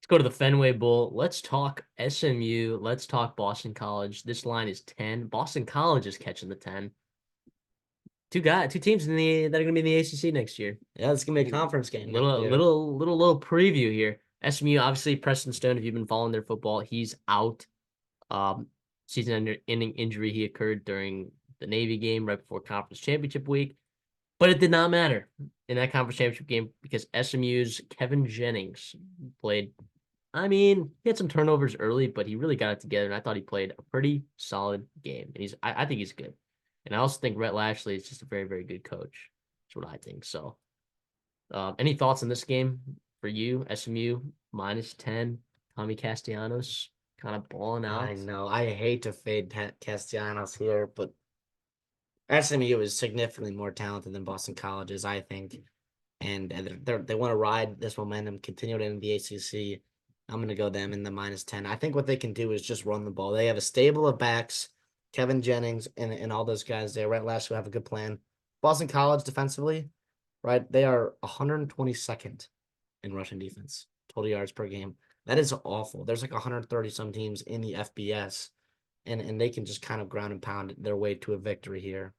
go to the Fenway Bowl. Let's talk SMU. Let's talk Boston College. This line is 10. Boston College is catching the 10. Two teams that are gonna be in the ACC next year. Yeah, it's gonna be a conference game next Little year. little preview here. SMU, obviously Preston Stone. If you've been following their football, he's out. Um, season-ending injury he occurred during the Navy game right before conference championship week. But it did not matter in that conference championship game because SMU's Kevin Jennings played. I mean, he had some turnovers early, but he really got it together, and I thought he played a pretty solid game. And I think he's good. And I also think Rhett Lashley is just a very, very good coach. That's what I think. So, any thoughts on this game for you? SMU -10. Tommy Castellanos kind of balling I out. know. I hate to fade Castellanos here, but SMU is significantly more talented than Boston College is, I think. And they want to ride this momentum, continue it in the ACC. I'm going to go them in the -10. I think what they can do is just run the ball. They have a stable of backs, Kevin Jennings and all those guys there. Rhett Lashlee have a good plan. Boston College defensively, right? They are 122nd in rushing defense, total yards per game. That is awful. There's like 130 some teams in the FBS, and they can just kind of ground and pound their way to a victory here.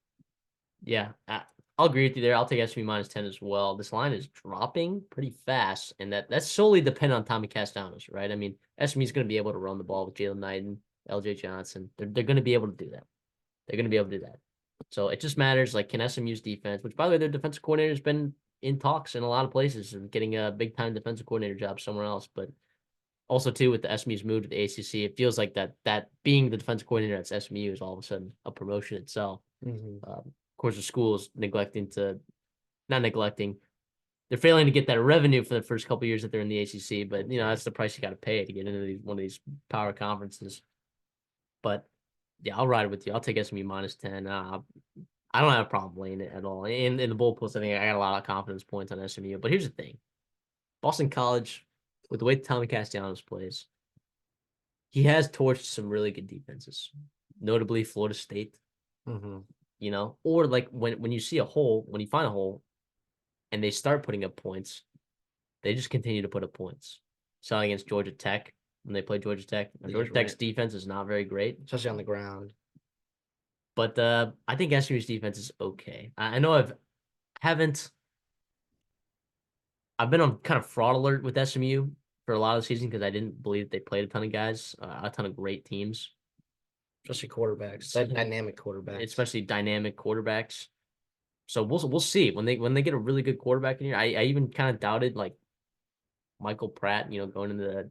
Yeah, I'll agree with you there. I'll take SMU -10 as well. This line is dropping pretty fast, and that's solely dependent on Tommy Castellanos, right? I mean, SMU is going to be able to run the ball with Jalen Knight and LJ Johnson. They're going to be able to do that. They're going to be able to do that. So it just matters, like, can SMU's defense, which, by the way, their defensive coordinator has been in talks in a lot of places and getting a big-time defensive coordinator job somewhere else. But also, too, with the SMU's move to the ACC, it feels like that being the defensive coordinator at SMU is all of a sudden a promotion itself. Of course, the school is not neglecting, they're failing to get that revenue for the first couple of years that they're in the ACC. But that's the price you got to pay to get into one of these power conferences. But yeah, I'll ride with you. I'll take SMU -10. I don't have a problem laying it at all. In the bowl post, I think I got a lot of confidence points on SMU. But here's the thing: Boston College, with the way Tommy Castellanos plays, he has torched some really good defenses, notably Florida State. Mm-hmm. Or like when you see a hole, when you find a hole, and they start putting up points, they just continue to put up points. So against Georgia Tech, when they play Georgia Tech, Georgia Tech's defense is not very great, especially on the ground. But I think SMU's defense is okay. I know haven't I've been on kind of fraud alert with SMU for a lot of the season because I didn't believe they played a ton of guys, a ton of great teams, especially quarterbacks, dynamic quarterbacks, especially dynamic quarterbacks. So we'll see when they get a really good quarterback in here. I even kind of doubted like Michael Pratt, going into the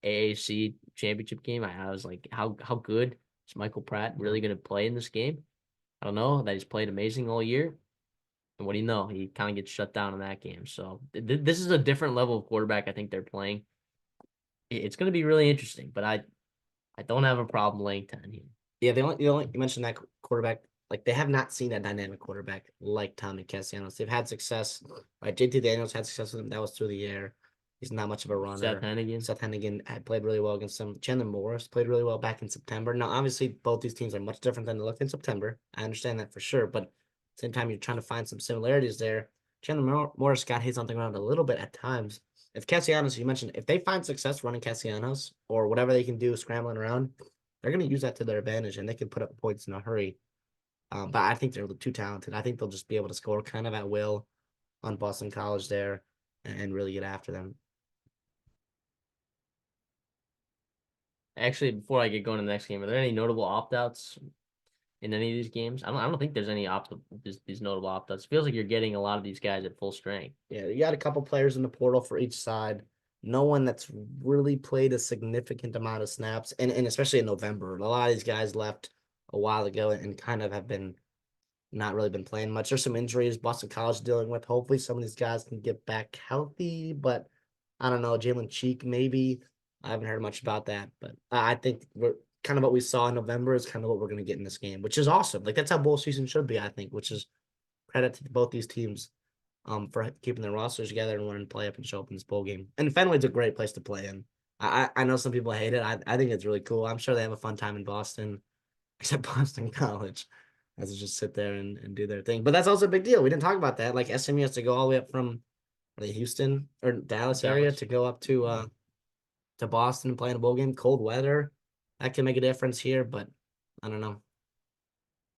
AAC championship game. I was like, how good is Michael Pratt really going to play in this game? I don't know that he's played amazing all year. And what do you know? He kind of gets shut down in that game. So this is a different level of quarterback I think they're playing. It's going to be really interesting, but I don't have a problem laying 10 here. Yeah, you mentioned that quarterback. Like they have not seen a dynamic quarterback like Tommy Castellanos. They've had success. Right, JT Daniels had success with him. That was through the air. He's not much of a runner. Seth Hennigan had played really well against them. Chandler Morris played really well back in September. Now, obviously, both these teams are much different than they looked in September. I understand that for sure, but at the same time, you're trying to find some similarities there. Chandler Morris got his on the ground a little bit at times. If Castellanos, you mentioned, if they find success running Castellanos or whatever they can do scrambling around, they're going to use that to their advantage and they can put up points in a hurry. But I think they're too talented. I think they'll just be able to score kind of at will on Boston College there and really get after them. Actually, before I get going to the next game, are there any notable opt-outs in any of these games? I don't think there's any these notable opt-outs. It feels like you're getting a lot of these guys at full strength. Yeah, you got a couple players in the portal for each side. No one that's really played a significant amount of snaps, and especially in November. A lot of these guys left a while ago and kind of have been not really been playing much. There's some injuries Boston College dealing with. Hopefully some of these guys can get back healthy, but I don't know. Jalen Cheek, maybe. I haven't heard much about that, but I think we're kind of what we saw in November is kind of what we're going to get in this game, which is awesome. Like that's how bowl season should be, I think, which is credit to both these teams for keeping their rosters together and wanting to play up and show up in this bowl game. And Fenway's a great place to play in. I know some people hate it. I think it's really cool. I'm sure they have a fun time in Boston, except Boston College, as to just sit there and do their thing. But that's also a big deal. We didn't talk about that. Like SMU has to go all the way up from the Houston or Dallas area to go up to to Boston and play in a bowl game. Cold weather, that can make a difference here, but I don't know.